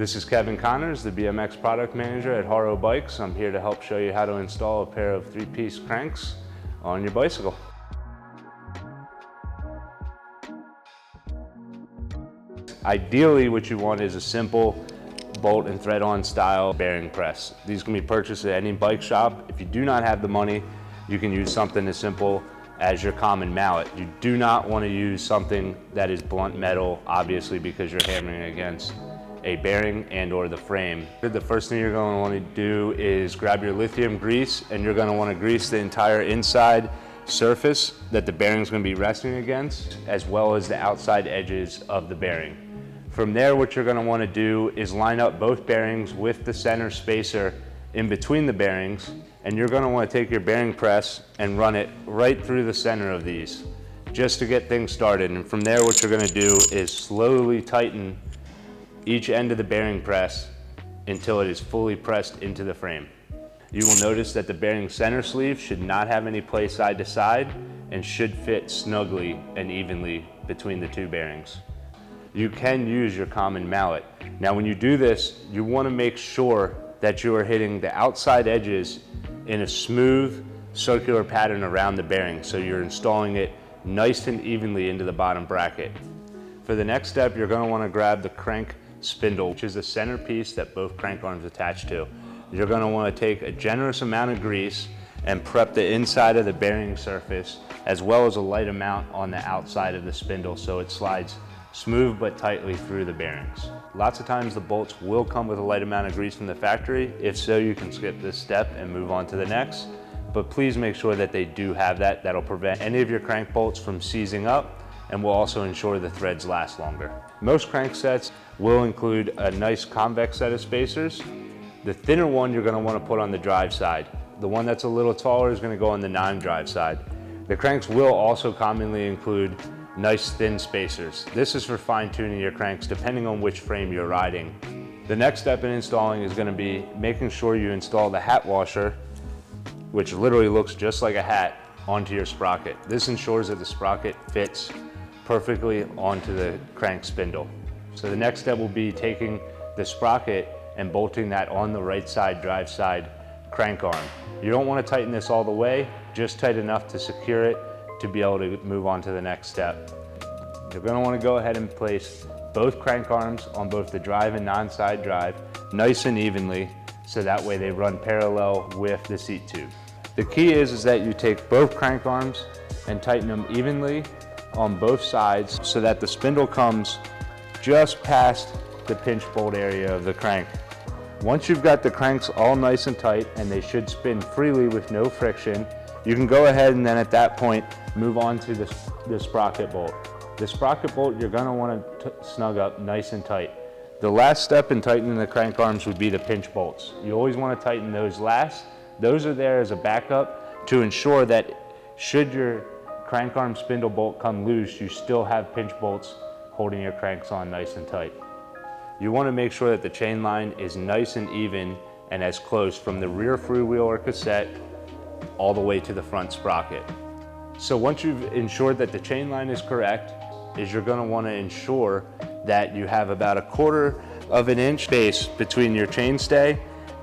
This is Kevin Connors, the BMX Product Manager at Haro Bikes. I'm here to help show you how to install a pair of 3-piece cranks on your bicycle. Ideally, what you want is a simple bolt and thread-on style bearing press. These can be purchased at any bike shop. If you do not have the money, you can use something as simple as your common mallet. You do not want to use something that is blunt metal, obviously, because you're hammering against a bearing and or the frame. The first thing you're going to want to do is grab your lithium grease, and you're going to want to grease the entire inside surface that the bearing is going to be resting against, as well as the outside edges of the bearing. From there, what you're going to want to do is line up both bearings with the center spacer in between the bearings, and you're going to want to take your bearing press and run it right through the center of these just to get things started. And from there, what you're going to do is slowly tighten each end of the bearing press until it is fully pressed into the frame. You will notice that the bearing center sleeve should not have any play side to side and should fit snugly and evenly between the two bearings. You can use your common mallet. Now when you do this, you want to make sure that you are hitting the outside edges in a smooth circular pattern around the bearing, so you're installing it nice and evenly into the bottom bracket. For the next step, you're going to want to grab the crank spindle, which is the center piece that both crank arms attach to. You're going to want to take a generous amount of grease and prep the inside of the bearing surface, as well as a light amount on the outside of the spindle, so it slides smooth but tightly through the bearings. Lots of times the bolts will come with a light amount of grease from the factory. If so, you can skip this step and move on to the next, but please make sure that they do have that. That'll prevent any of your crank bolts from seizing up and will also ensure the threads last longer. Most crank sets will include a nice convex set of spacers. The thinner one you're going to want to put on the drive side. The one that's a little taller is going to go on the non-drive side. The cranks will also commonly include nice thin spacers. This is for fine-tuning your cranks depending on which frame you're riding. The next step in installing is going to be making sure you install the hat washer, which literally looks just like a hat, onto your sprocket. This ensures that the sprocket fits perfectly onto the crank spindle. So the next step will be taking the sprocket and bolting that on the right side drive side crank arm. You don't want to tighten this all the way, just tight enough to secure it to be able to move on to the next step. You're going to want to go ahead and place both crank arms on both the drive and non-side drive nice and evenly, so that way they run parallel with the seat tube. The key is that you take both crank arms and tighten them evenly on both sides so that the spindle comes just past the pinch bolt area of the crank. Once you've got the cranks all nice and tight and they should spin freely with no friction, you can go ahead and then at that point move on to the sprocket bolt. The sprocket bolt you're going to want to snug up nice and tight. The last step in tightening the crank arms would be the pinch bolts. You always want to tighten those last. Those are there as a backup to ensure that should your crank arm spindle bolt come loose, you still have pinch bolts holding your cranks on nice and tight. You want to make sure that the chain line is nice and even and as close from the rear freewheel or cassette all the way to the front sprocket. So once you've ensured that the chain line is correct, you're going to want to ensure that you have about 1/4 of an inch space between your chainstay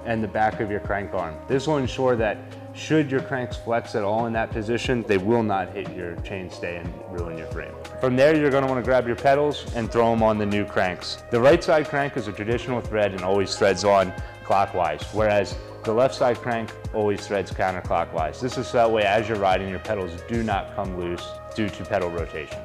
and the back of your crank arm. This will ensure that should your cranks flex at all in that position, they will not hit your chainstay and ruin your frame. From there, you're going to want to grab your pedals and throw them on the new cranks. The right side crank is a traditional thread and always threads on clockwise, whereas the left side crank always threads counterclockwise. This is so that way as you're riding, your pedals do not come loose due to pedal rotation.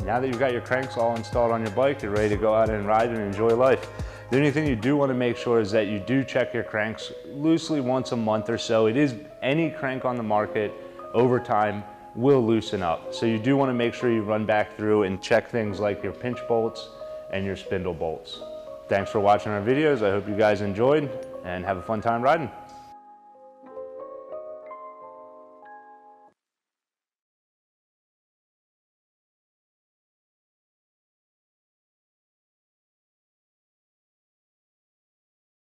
Now that you've got your cranks all installed on your bike, you're ready to go out and ride and enjoy life. The only thing you do want to make sure is that you do check your cranks loosely once a month or so. It is any crank on the market over time will loosen up. So you do want to make sure you run back through and check things like your pinch bolts and your spindle bolts. Thanks for watching our videos. I hope you guys enjoyed and have a fun time riding.